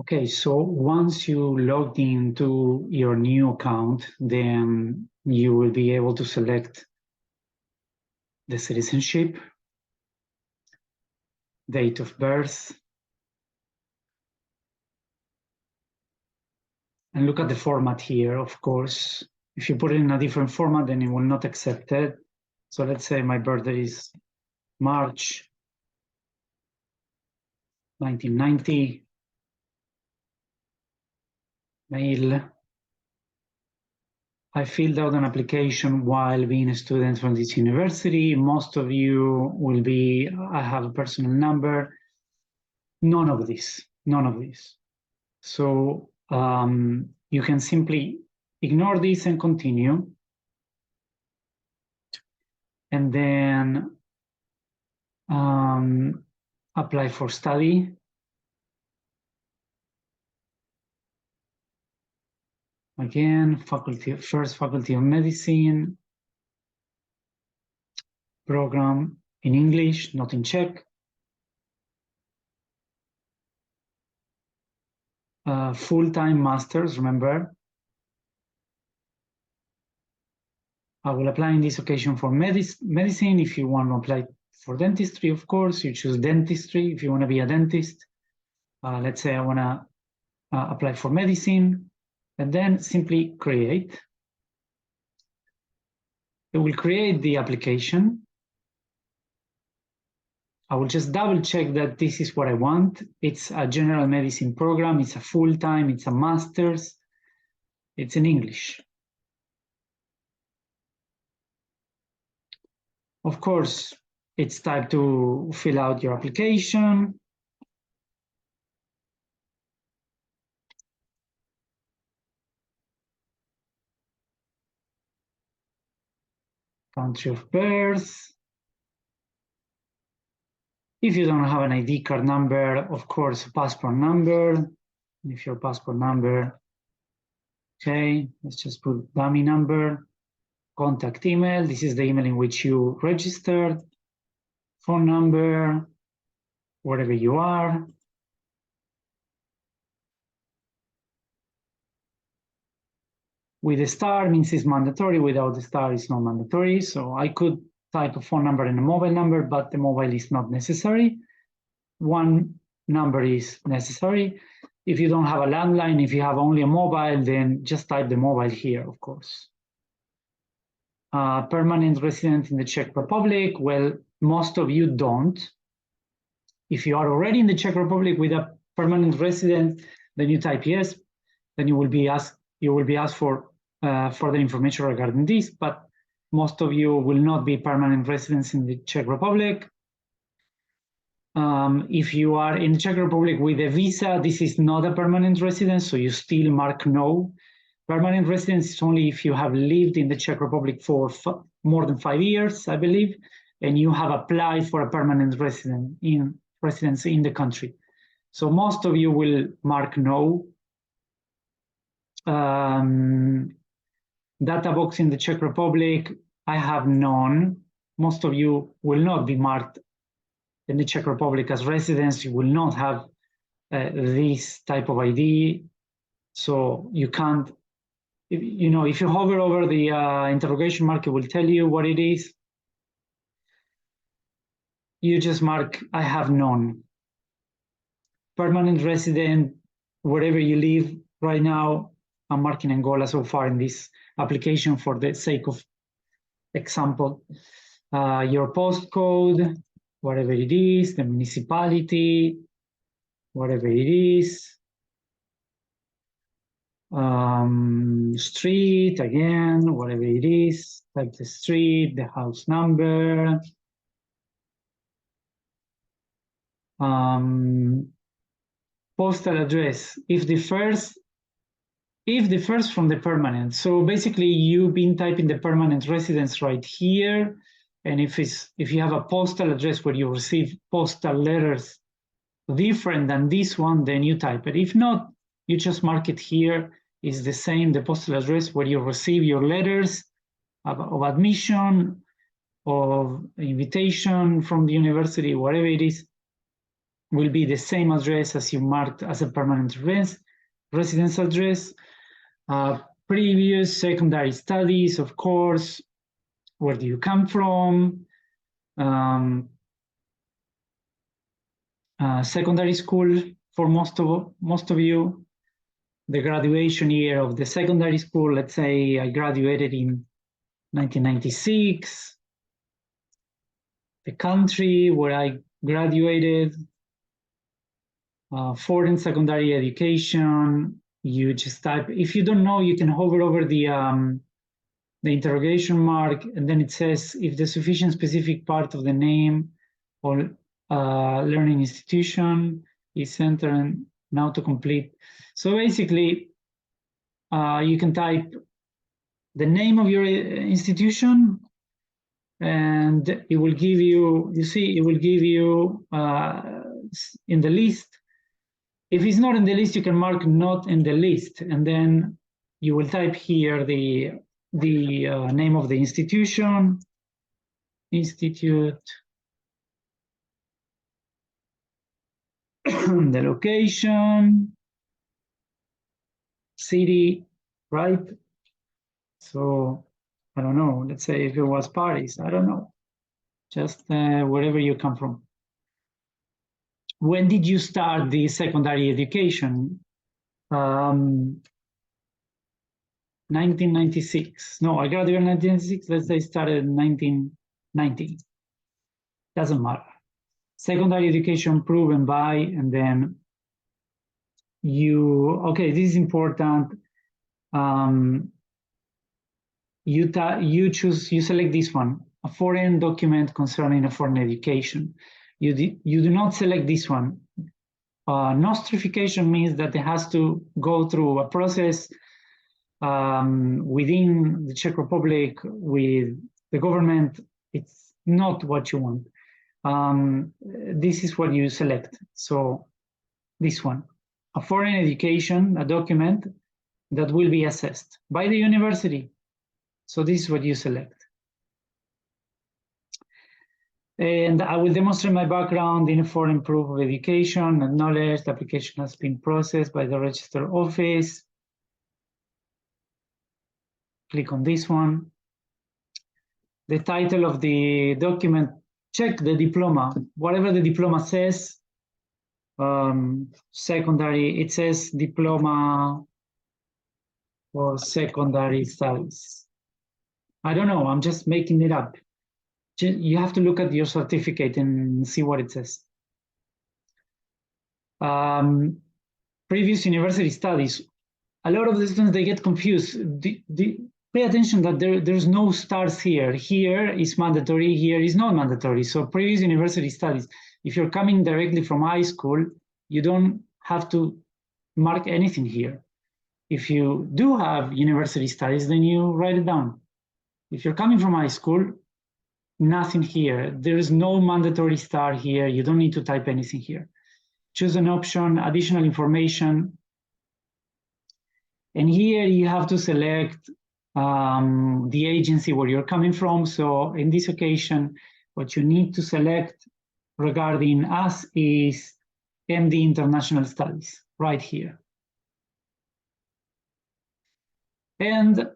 Okay, so once you logged into your new account, then you will be able to select the citizenship, date of birth, and look at the format here, of course. If you put it in a different format, then it will not accept it. So let's say my birthday is March 1990, mail. I filled out an application while being a student from this university. Most of you will be, I have a personal number. None of this, none of this. So you can simply ignore this and continue. And then apply for study. Again, first faculty of medicine, program in English, not in Czech. Full-time masters, remember. I will apply in this occasion for medicine. If you want to apply for dentistry, of course, you choose dentistry. If you want to be a dentist, let's say I want to apply for medicine, and then simply create. It will create the application. I will just double check that this is what I want. It's a general medicine program. It's a full-time, it's a master's. It's in English. Of course, it's time to fill out your application. Country of birth. If you don't have an ID card number, of course, passport number. If your passport number, okay, let's just put dummy number. Contact email, this is the email in which you registered. Phone number, wherever you are. With a star means it's mandatory, without the star it's not mandatory. So I could type a phone number and a mobile number, but the mobile is not necessary. One number is necessary. If you don't have a landline, if you have only a mobile, then just type the mobile here, of course. Permanent resident in the Czech Republic, well, most of you don't. If you are already in the Czech Republic with a permanent resident, then you type yes, then you will be asked for further information regarding this, but most of you will not be permanent residents in the Czech Republic. If you are in the Czech Republic with a visa, this is not a permanent residence, so you still mark no. Permanent residence is only if you have lived in the Czech Republic for more than 5 years, I believe, and you have applied for a permanent residence in the country. So most of you will mark no. Data box in the Czech Republic, I have none. Most of you will not be marked in the Czech Republic as residents. You will not have this type of ID. So you can't, if you hover over the interrogation mark, it will tell you what it is. You just mark, I have none. Permanent resident, wherever you live right now, I'm marking Angola so far in this application for the sake of example. Your postcode, whatever it is, the municipality, whatever it is. Street, again, whatever it is, type the street, the house number. Postal address, if the first from the permanent. So basically you've been typing the permanent residence right here. And if you have a postal address where you receive postal letters different than this one, then you type it. If not, you just mark it here. It's the same, the postal address where you receive your letters of admission, of invitation from the university, whatever it is. will be the same address as you marked as a permanent residence address. Previous secondary studies, of course, where do you come from? Secondary school for most of you. The graduation year of the secondary school, let's say I graduated in 1996. The country where I graduated, foreign secondary education, you just type, if you don't know, you can hover over the interrogation mark, and then it says if the sufficient specific part of the name or learning institution is entered, now to complete. So basically, you can type the name of your institution, and it will give you, you see, it will give you in the list. If it's not in the list, you can mark not in the list, and then you will type here the name of the institution, institute, the location, city, right? So I don't know, let's say if it was Paris, I don't know, just wherever you come from. When did you start the secondary education? 1996. No, I graduated in 1996. Let's say started in 1990. Doesn't matter. Secondary education proven by, and then you, okay, this is important. You select this one, a foreign document concerning a foreign education. You do not select this one. Nostrification means that it has to go through a process within the Czech Republic with the government. It's not what you want. This is what you select. So this one, a foreign education, a document that will be assessed by the university. So this is what you select. And I will demonstrate my background in a foreign proof of education. Acknowledged, the application has been processed by the register office. Click on this one. The title of the document, check the diploma. Whatever the diploma says, secondary, it says diploma for secondary studies. I don't know, I'm just making it up. You have to look at your certificate and see what it says. Previous university studies. A lot of the students, they get confused. Pay attention that there's no stars here. Here is mandatory, here is not mandatory. So previous university studies, if you're coming directly from high school, you don't have to mark anything here. If you do have university studies, then you write it down. If you're coming from high school, nothing here. There is no mandatory star here. You don't need to type anything here. Choose an option, additional information. And here you have to select the agency where you're coming from. So in this occasion, what you need to select regarding us is MD International Studies, right here. And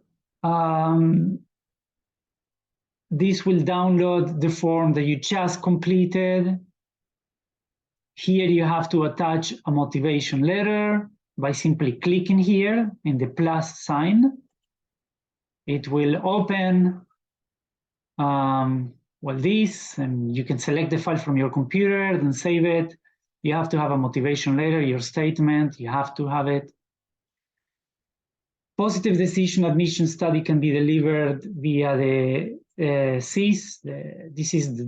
this will download the form that you just completed. Here you have to attach a motivation letter by simply clicking here in the plus sign. It will open this, and you can select the file from your computer and save it. You have to have a motivation letter, your statement, you have to have it. Positive decision admission study can be delivered via the CIS. This is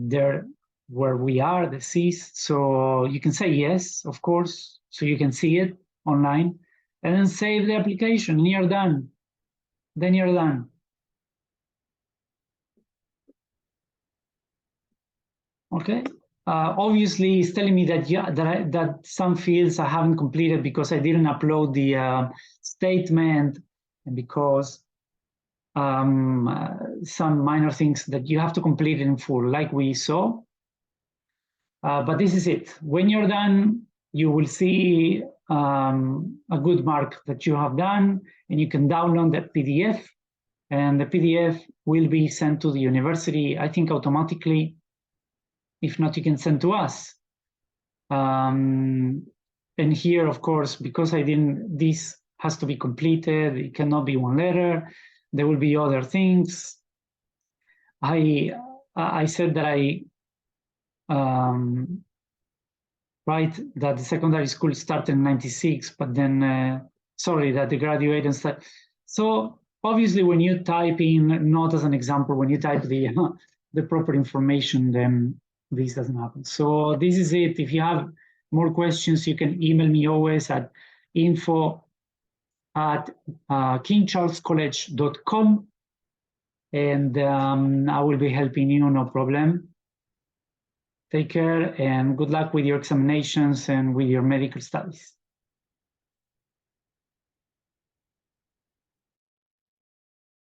where we are, the CIS. So you can say yes, of course, so you can see it online, and then save the application, and you're done. Then you're done. Okay. Obviously, it's telling me that that some fields I haven't completed because I didn't upload the statement, and because some minor things that you have to complete in full, like we saw. But this is it. When you're done, you will see a good mark that you have done, and you can download that PDF, and the PDF will be sent to the university, I think automatically. If not, you can send to us. And here, of course, because this has to be completed, it cannot be one letter. There will be other things. I said that right, that the secondary school started in 96, but then, sorry, that the graduate and stuff. So obviously when you type in, not as an example, when you type the proper information, then this doesn't happen. So this is it. If you have more questions, you can email me always at info@kingcharlescollege.com, and I will be helping you, no problem. Take care and good luck with your examinations and with your medical studies.